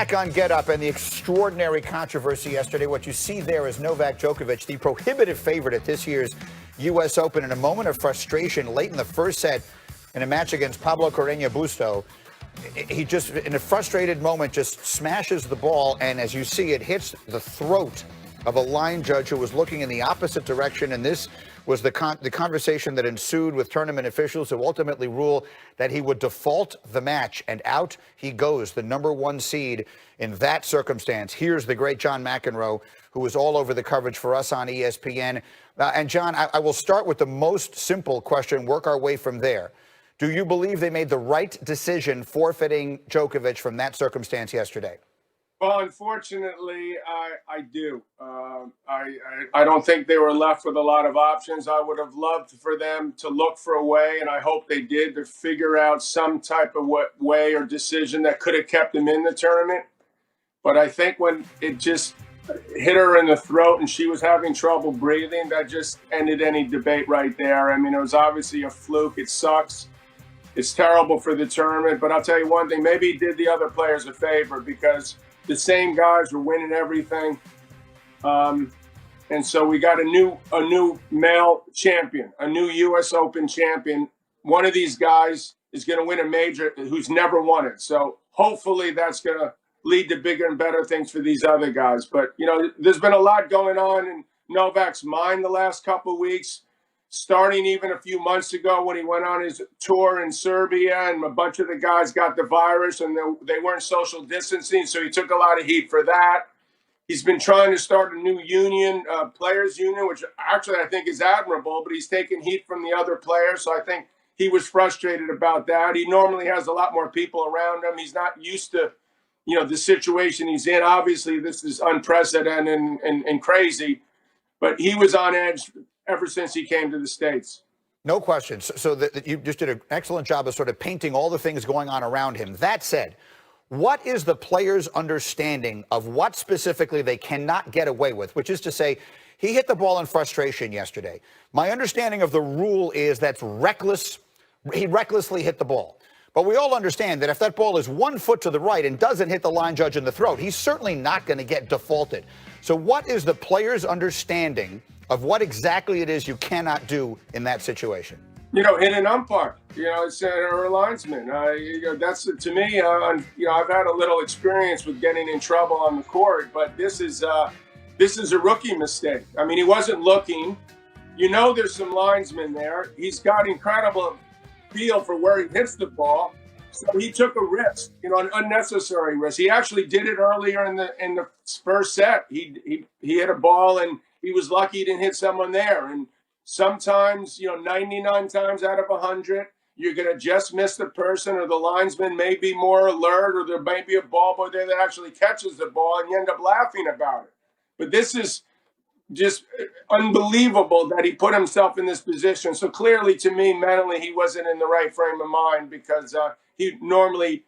back on Get Up and the extraordinary controversy yesterday. What you see there is Novak Djokovic, the prohibitive favorite at this year's U.S. Open, in a moment of frustration late in the first set in a match against Pablo Carreño Busto. He just, in a frustrated moment, just smashes the ball, and as you see, it hits the throat of a line judge who was looking in the opposite direction. And this was the conversation that ensued with tournament officials, who ultimately ruled that he would default the match, and out he goes, the #1 seed in that circumstance. Here's the great John McEnroe, who was all over the coverage for us on ESPN. And John, I will start with the most simple question, work our way from there. Do you believe they made the right decision forfeiting Djokovic from that circumstance yesterday? Well, unfortunately, I do. I don't think they were left with a lot of options. I would have loved for them to look for a way, and I hope they did, to figure out some type of way or decision that could have kept them in the tournament. But I think when it just hit her in the throat and she was having trouble breathing, that just ended any debate right there. I mean, it was obviously a fluke. It sucks. It's terrible for the tournament. But I'll tell you one thing, maybe he did the other players a favor, because the same guys were winning everything. And so we got a new male champion, a new U.S. Open champion. One of these guys is going to win a major who's never won it. So hopefully that's going to lead to bigger and better things for these other guys. But, you know, there's been a lot going on in Novak's mind the last couple of weeks, starting even a few months ago when he went on his tour in Serbia, and a bunch of the guys got the virus and they weren't social distancing, so he took a lot of heat for that. He's been trying to start a new union, players union, which actually I think is admirable, but he's taking heat from the other players, so I think he was frustrated about that. He normally has a lot more people around him. He's not used to, you know, the situation he's in. Obviously, this is unprecedented and crazy, but he was on edge ever since he came to the States. No question. So you just did an excellent job of sort of painting all the things going on around him. That said, what is the players' understanding of what specifically they cannot get away with, which is to say, he hit the ball in frustration yesterday. My understanding of the rule is that's reckless. He recklessly hit the ball. But we all understand that if that ball is 1 foot to the right and doesn't hit the line judge in the throat, he's certainly not going to get defaulted. So what is the players' understanding of what exactly it is you cannot do in that situation? You know, hit an umpire, you know, it's or a linesman. You know, that's, to me, you know, I've had a little experience with getting in trouble on the court, but this is a rookie mistake. I mean, he wasn't looking. You know, there's some linesmen there. He's got incredible feel for where he hits the ball. So he took a risk, you know, an unnecessary risk. He actually did it earlier in the first set. He hit a ball and he was lucky he didn't hit someone there. And sometimes, you know, 99 times out of 100, you're going to just miss the person, or the linesman may be more alert, or there may be a ball boy there that actually catches the ball, and you end up laughing about it. But this is just unbelievable that he put himself in this position. So clearly, to me, mentally, he wasn't in the right frame of mind, because he normally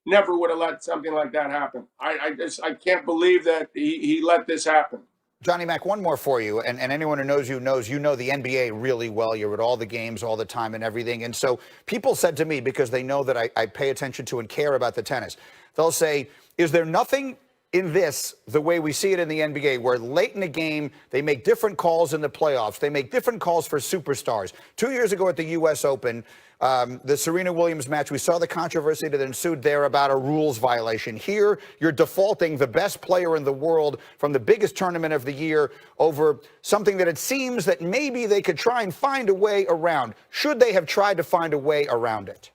never would have let something like that happen. I can't believe that he let this happen. Johnny Mac, one more for you, and anyone who knows you know the NBA really well. You're at all the games all the time and everything. And so people said to me, because they know that I pay attention to and care about the tennis, they'll say, is there nothing in this, the way we see it in the NBA, where late in the game, they make different calls in the playoffs. They make different calls for superstars. 2 years ago at the U.S. Open, the Serena Williams match, we saw the controversy that ensued there about a rules violation. Here, you're defaulting the best player in the world from the biggest tournament of the year over something that it seems that maybe they could try and find a way around. Should they have tried to find a way around it?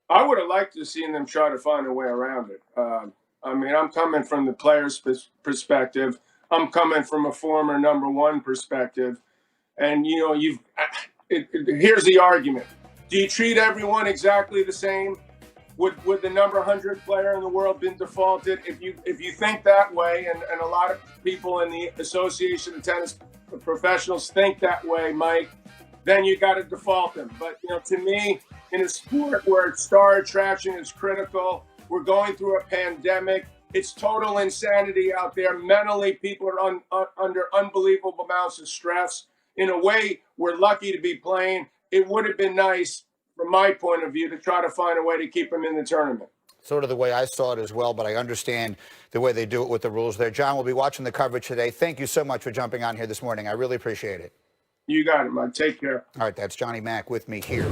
I would have liked to have seen them try to find a way around it. I mean, I'm coming from the player's perspective. I'm coming from a former #1 perspective. And, you know, here's the argument. Do you treat everyone exactly the same? Would the number 100 player in the world been defaulted? If you think that way, and a lot of people in the Association of Tennis Professionals think that way, Mike, then you got to default them. But, you know, to me, in a sport where star attraction is critical, we're going through a pandemic. It's total insanity out there. Mentally, people are under unbelievable amounts of stress. In a way, we're lucky to be playing. It would have been nice, from my point of view, to try to find a way to keep them in the tournament. Sort of the way I saw it as well, but I understand the way they do it with the rules there. John, we'll be watching the coverage today. Thank you so much for jumping on here this morning. I really appreciate it. You got it, man. Take care. All right, that's Johnny Mack with me here.